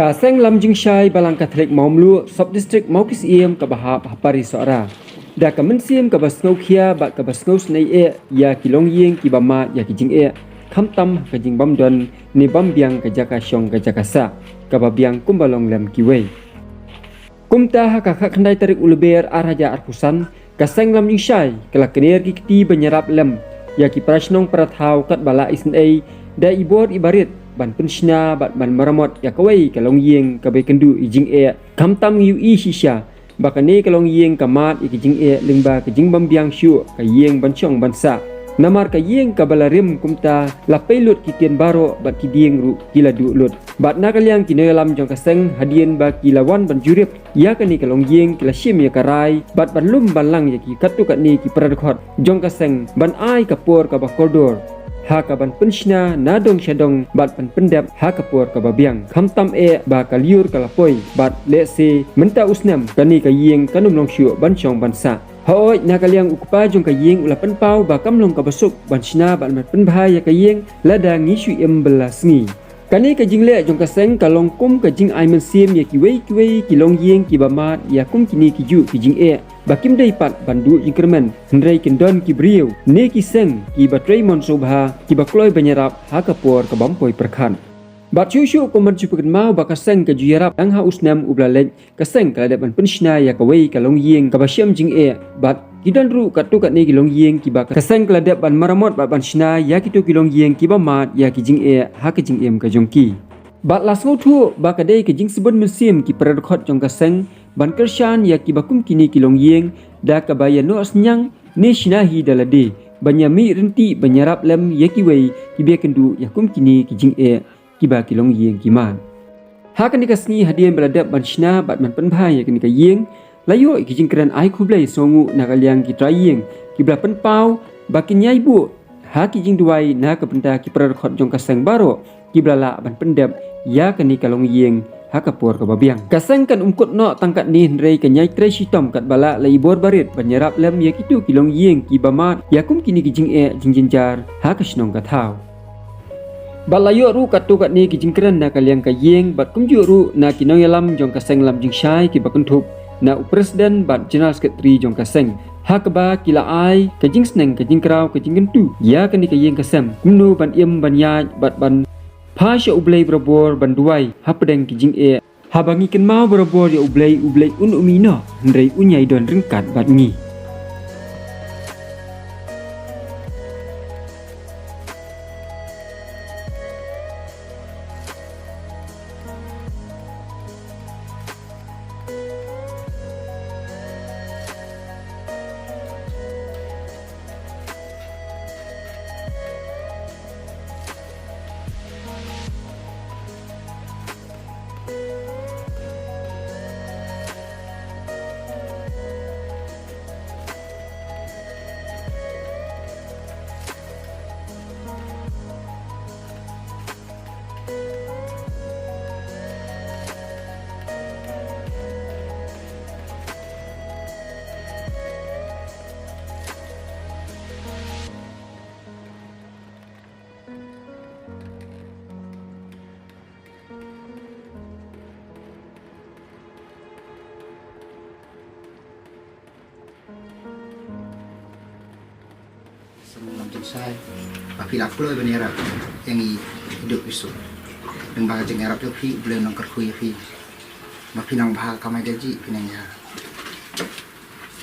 Ka seng lam jing shai balang Catholic maumlu sub district Maukis iem ka bahap hapari sora. Da ka mensiem ka basngau khia ba ka basngau snei ya kilong yeng ki bama ya ki jing kham tam ka jing bam don ni bam biang ka jaka syong ka jaka sa ka ba biang kumbalong lem ki wei. Kumta ha ka khandai tarik ulber araja arpusan ka seng lam jing shai kala kener ki ti banyarap lem ya ki prashnong prathau kat bala isnei da ibor ibarit ban penshna bat ban maramot ya kawai kalong yeng ka be kendu i jing kam tam yu i shisha bakane kalong yeng kamat i jing lingba ka jing bam biang shu ka yeng ban chong ban sa namar ka yeng ka balarim kumta la pelut ki tien baro bat ki dieng ru kila du lut bat na kalyang ki nelam jong ka seng hadien ba ki lawan ban jurip ya ka ni kalong yeng kila shim ya karai bat ban lum ban lang ya ki katu ka ni ki pradkhot jong ka seng ban ai ka por ka ba koridor haka ban penshna nadong shadong bat ban pendap haka por ka babiang khamtam ba kaliur kalapoi bat lese menta usnam kani ka yeng kanum long shu ban chong ban sa hoi na kaliang ukpa jong ka yeng ula pen pau ba kamlong ka basuk ban shna ban mat pen bahaya ka yeng lada ngi shu em belas ngi kani ka jingle jong ka seng kalong kum ka jing ai men sim ya ki wei ki long yeng ki bamat ya kum kini ki ju ki jing bakim dei pat bandu jingkermen hendrai kendon ki briu ne ki seng ki batrei mon sobha ki bakloi banyarap ha kapor ka bampoi perkhan bat chu ko man chu peken mau ba ka seng ka juyarap ang ha usnam ublalek ka seng ka dapan penshna ya ka wei ka long yeng ka basyam jing bat kidan ru ka tu ka ne ki long yeng ki ba ka seng ka dap ban maramot ba ban shna ya ki tu ki long yeng ki ba mat ya ki jing ha ka jing em ka jongki bat lasngo thu ba ka dei ka jing sebon mesim ki pradkhot jong ka seng ban kershan ya ki bakum kini kilong yeng da ka bayan no asnyang ne shinahi dalade banyami renti banyarap lem ya ki wei ki be kendu ya kum kini ki jing ki ba kilong yeng ki man ha kan dikasni hadien beladap ban shina bat man pen bhai ya kini ka yeng layo ki jing kran ai khublai songu na kalyang ki trai yeng ki bla pen pau bakin yai bu ha ki jing duai na ka penta ki pradkhot jong ka seng baro ki blala ban pendap ya kani kalong yeng hakapur ka babiang kaseng kan umkut no tangkat ni hendrei ka nyai tre shitom kat bala lai bor barit banyarap lem ya kitu kilong yeng ki bamat yakum kini ki jing jinjar ha ka shnong ka thau balayo ru katu kat ni ki jingkran na kalyang ka yeng bat kum ju ru na kinong yalam jong kaseng lam jing shai ki bakun thup na presiden bat general secretary jong kaseng ha ka ba kila ai ka jing sneng ka jing kraw ka jing gentu ya kan ni ka yeng kasem kumnu ban im ban ya bat ban Pasha ublay berabor banduai hapedeng kijing habangi ken mau berabor ya ublay un umino hendrai unyai don rengkat bat ngi Sebelum selesai, papi lak pulau banyarap yang hidup isu. Dan bahasa jengarap tu pi belum nongker kui pi. Papi nong bahasa kamai gaji pinangnya.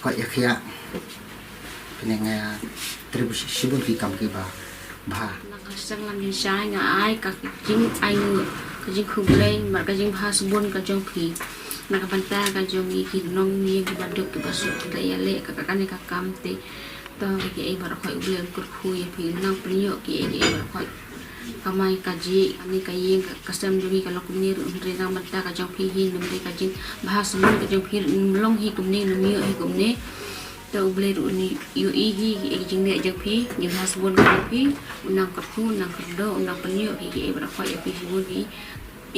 Kau ya kia pinangnya tribusi sibun pi kam kiba bah. Nak sang lam jin shai ngai ka jing ai ngu ka jing khublei mar ka jing bahasa bun ka jong pi. Nak banta ka jong ki nong ni ki baduk ki basu ka ya le ka kan ka kam te to ki ai bar khoi ulen kur khui pi nang priyo ki ai bar khoi kamai kaji ani ka yeng ka sam jungi ka lokum ni ru nang banta ka jong pi hin num ka jing bahasa bun ka jong pi long hi kum ni num hi kum ni to ublei ru ni yu i hi ki jing ne jong pi ni bahasa bun ka pi unang ka khu nang ka do unang priyo ki ai bar khoi pi bun hi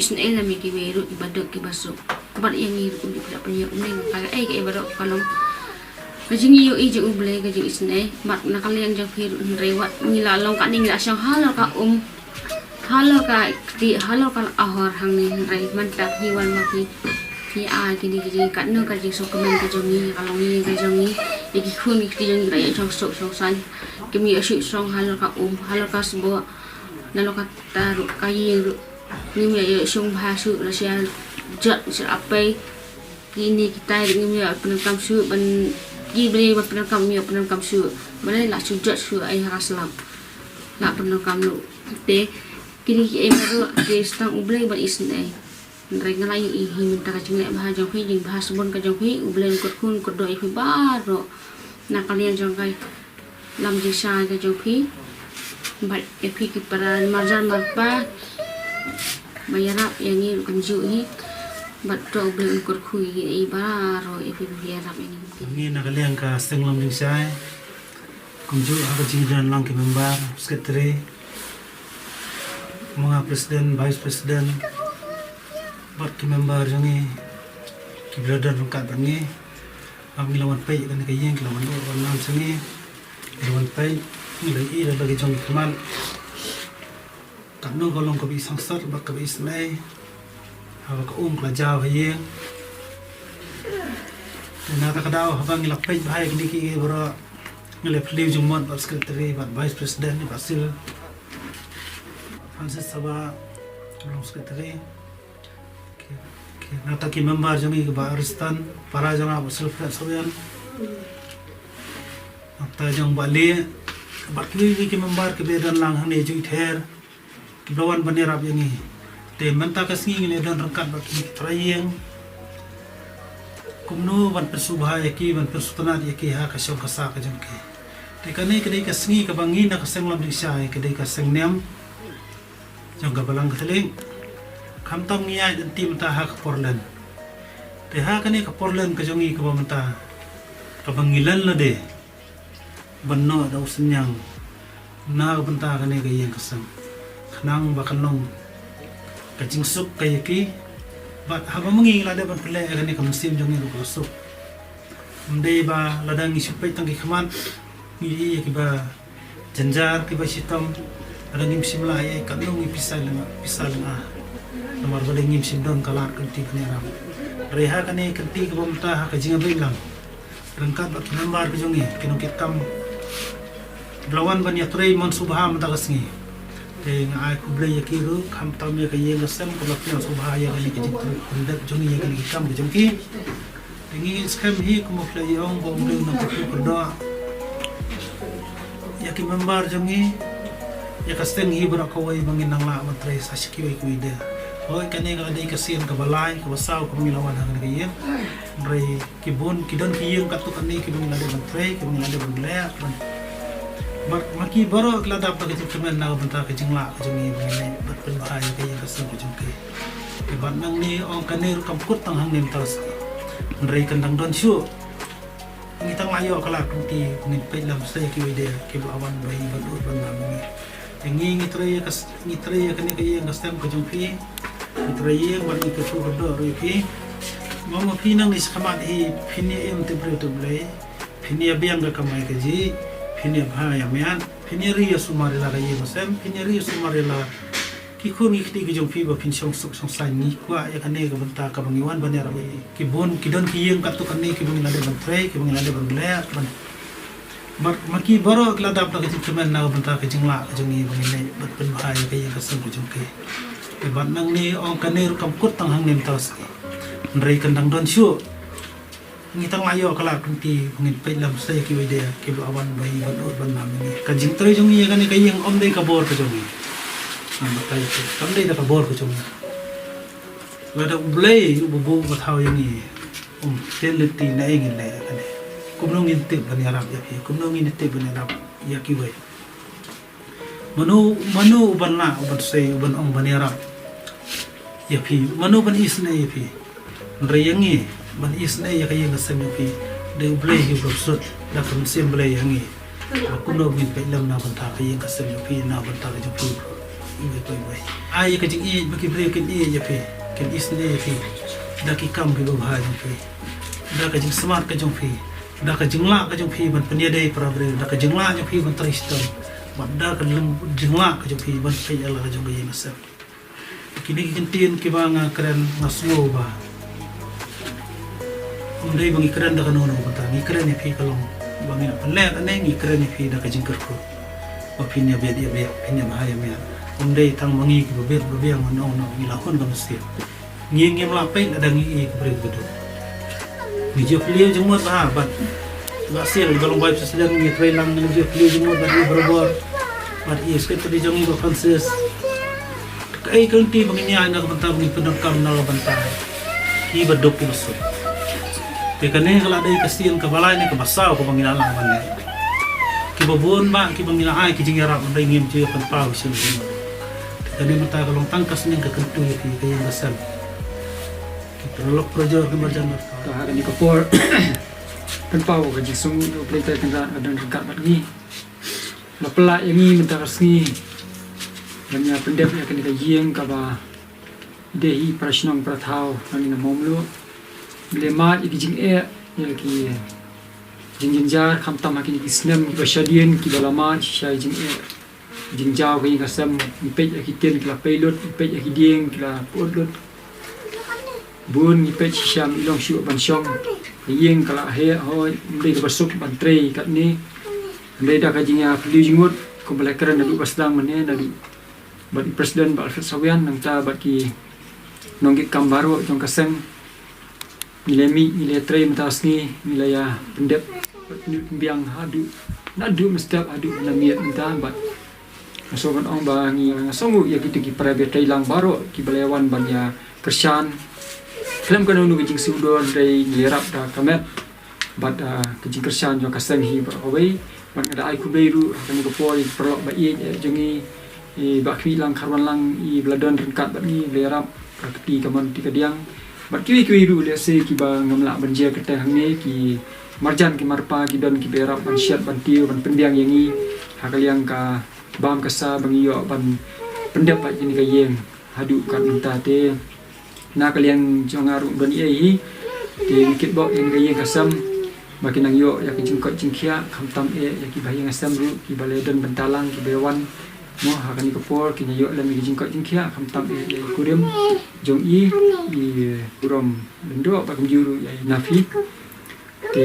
isun ela mi ki beru ibadok ki basu kabar yang ni ru di priyo ni ka ai ki bar kalong kajing iyo ije ublay kajing isne mat nakaliang jang pir rewat ngila long ka ning la syang hal ka halo ka ahor hang ni rai man tak hi wan ma ki ai ki ni ki kat no ka jing so komen ka jong ni ka long ni ka jong ni ki khun ni ki jong rai chong so chong san ki mi asu song halo ka sbo na lo ka ta ru ka yi ru ni mi ya sung bha su la sia jat sia apai ki ni kita ni mi ya pen kam su ban ki beli pen kam su balai la su jat su ai ha salam la pen kam lu te kini ki emaru ke stang ublai ban isnai reng ngalai i minta ka chingle bah jong phi jing bah sabon ka jong phi ublai kot khun kot doi phi baro na kalian jong kai lam ji sa ka jong phi bai e phi ki paran marjan marpa bayarap yang ni kunju ni bat to ublai kot khui i baro e phi bayarap ini ni na kalian ka steng lam jing sai kunju ha jing dan lang ki member sekretari mga presiden, vice presiden, buat ki member jangi, ki brother rungkat bangi, kami lawan pay kan kayeng ki lawan do nam jangi, lawan pay ni lagi ida lagi jong keman, kanu golong ko bi sangsar bak ka bi isnai, hawa ka kelajau hayeng, na ka kadau habang ilak pay bahaya kini ki bro ngelep liu jumot buat sekretari, buat vice presiden ni basil. Francis Sabah, belum sekretari. Nata ki member jangi ke Aristan, para jangan berself sabian. Nata jang balik, bakli ki member ke bedan lang hane jui ther, ki bawan banirap jangi. Te menta kasngi ni dan rengkat bakli trayeng. Kumno ban persubah yaki ban persutanat yaki ha kasong kasa ka jangki. Te kane kedai kasngi ka bangi na kaseng lam disai kedai kaseng nem. Jong gabalang kateling kam tam ni ai dan tim ta ha ka Portland te ha kane ka Portland ka jongi ka bamta ka bangilan la de banno da usenyang na ka banta kane ka yang kasam khnang ba kanong ka jingsuk ka yaki bat ha ba mangi la de ban pele kane ka musim jongi ka sup mde ba ladang isupai tang ki khaman ni ki ba janjar ki ba sitam ada ngim simla ai kanong pisal nga nomor bale ngim simdon kalar kanti paneram reha kane kanti ko bamta ka jinga bailang rangkat bak nambar ko jongi kinong kitam blawan ban yatrei mon subha mata kasngi te nga ai ku blai yakiru kham tam ya kaye ngasam ko lakna subha ya kane ki jitu kundat jongi ya kane kitam ko jongi tingi skam hi ko mo play ong bo blai na ko do yaki member jongi ya kasten hi bra ko wai bangin nang la matre sa shiki wai kuida hoy kane ka dai kasien ka balai ka basaw ka milawan hang ka yen rei kibun kidon kiyeng ka to kane ki bangin la matre ki bangin la banglea maki baro klada pa ka kemen na banta ka jingla ka jingi bangin bat pen bahai ka yen kasen ko jingke ke bat nang ni ong kane ru kam kut tang hang nem tas rei kandang don shu ngitang layo kala kunti ngin pe lam sai ki wai de ki awan bai badu ban na Tengi ngitraya kani kaya ngastem ka jongpi ngitraya wan ni ka chu do ri mama pinang ni skamat hi phini em temperature blai phini abiang ka kamai ka ji phini bha ya mian phini ri sumari la ka ye masem phini ri sumari la ki khon ni khti ka jongpi ba phin song suk song sai ni kwa ya kane ka banta ka bangiwan banera ki bon ki don ki yeng ka tu kane ki bangila de ban tre ki bangila de ban blai maki baro klada pa kasi kemen na banta ka jingla ka jongi bangine bat pen bahai ka yang kasam ko jongke e bat nang ni ong kanir kam kut tang hang nem tas rei kandang don shu ngitang ayo kala kunti bangin pe lam sai ki wede ki bu awan bai bat ban nam ni ka jing tre jongi ka ni ka yang om dei ka bor ka jongi am batai ko kam dei da ka bor ko jongi lada ublei bu bat haw yang ni teleti na engin le ka ni kumnong intip bani arab ya pi kumnong intip bani arab ya ki wei manu uban la uban sei uban ong bani arab ya pi manu ban isne ya pi reyangi ban isne ya kaya ngasem ya pi de ublei hi brosut da kum sim blei yangi kumnong min pe lam na ban ta kaya ngasem ya pi na ban ta ka jupu ini ko wei ai ka jing i baki blei kin i ya pi kin isne ya pi da ki kam ki ba ya pi da ka jing smart ka jong pi da ka jingla ka jong phi ban pania dei prabre da ka jingla jong phi ban triston wadda kan lem jengla ka jong pi ban pe ala ka jong ga yeng asem kini kintin ki banga keren ngasmo ba undai bangi keren da kanono bata ni keren ni pi kalong bangi na panle ane ni keren ni pi da ka jingker ko ba pinya be dia be pinya bahaya me undai tang bangi ki be yang no ni lakon ga mesti ngiem la pe ada ngi ki bre bedo ni je pli jeng mo ba bat ba sil galong bai presiden ni trei lang ni je pli jeng mo ba ni berobor ba is ke tadi jong go Francis kai kan ti bangi ni ana ka banta ni penakam na la banta ki bedok ki masuk Kekane kalau ada kasihan kebalai ni kebasau ke banginan lah mana. Kibabun bang kibangina ai kijingarap mandai ngim je kan pau sen. Kekane mata kalau tangkas ni kekentu ya ki yang besar. Kita lok projo kemerjan mata. Hari ni kapor kan pau ke jisung pelita kan ada dekat lagi. Lapelak yang ni minta kasih. Banyak pendep yang kena kajian kaba dehi prasnong prathau nani na momlu. Lema iki jing ya ki jing jar kham tam ki islam bashadian ki balama shay jing jing jaw ki kasam ni pe ki ten ki la pelot pe ki dieng ki la podot bun ni pe sham ilong shu ban shong yeng kala he ho ndai ka basuk ban tre kat ni ndai da ka jing ya fli jingut ko bala kran na basdang mane na di bat presiden ba Alfred Sawian nang ta bat ki nonggit kambaro jong kaseng nilai train tasni nilai ya pendep biang hadu nadu mestap hadu namiat minta bat masokan ong bangi songu ya kita ki private lang baro ki balewan banya kersan film kan unu kijing sudor dari lerap da kamet bat kijing kersan jo kaseng hi away bat ada ai kubeiru kan ko poi perlok ba i jengi bakwi lang karwan lang i bladon rengkat bat ni lerap kakti kaman ti kadiang bat kiwi ru le se ki ba ngamla banja kete hangne ki marjan ki marpa ki don ki berap ban syat ban tiu ban pendiang yangi hakaliang ka bam kasa bangiyo ban pendap pat ni ka yeng hadu kat minta te na kaliang jongaru don ye te kit bok yang ka yeng kasam makin ang yo ya ki jingkot jingkia khamtam ya ki bayang asam ru ki baledon bentalang ki bewan mo hakani kapor ki nyo lam ki jingkot jingkia khamtam ya kurim jong i urom lendo ba juru ya nafi te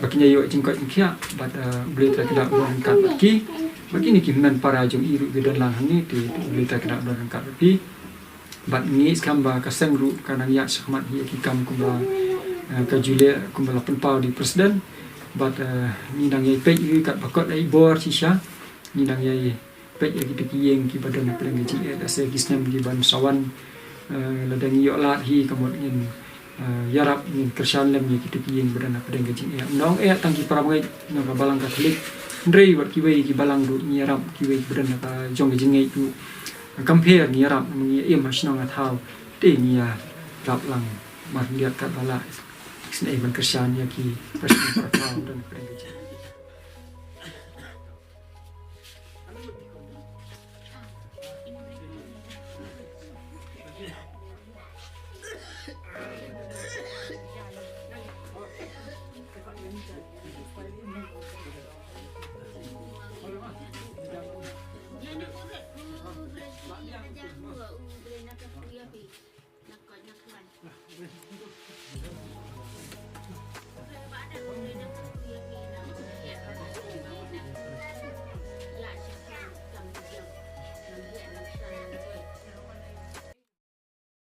bakinya yo jingkot jingkia bat boleh tak kena angkat baki bagi ni kinan para jong i ru gedon lang ni te boleh tak kena angkat baki bat ni skamba kaseng ru kanang ya sakmat hi ki kam kumba ka jule kumba 8 pau di presiden bat ni nang ye pe kat bakot ai bor sisha ni nang ye pe kita kiyeng ki badan peleng ji da se kisnam ki ban sawan ladang yo lat hi kamot ngin yarap ngin kersan lem ye kita kiyeng badan peleng ji nong tangki paramai na balang katolik ndrei wat ki wei ki balang du yarap ki wei badan ka jong ji ngai tu compare ni yarap ngi em hasnong athau te ni ya rap lang mar liat kat bala snai ban kersan ya ki presiden paratau dan peleng ji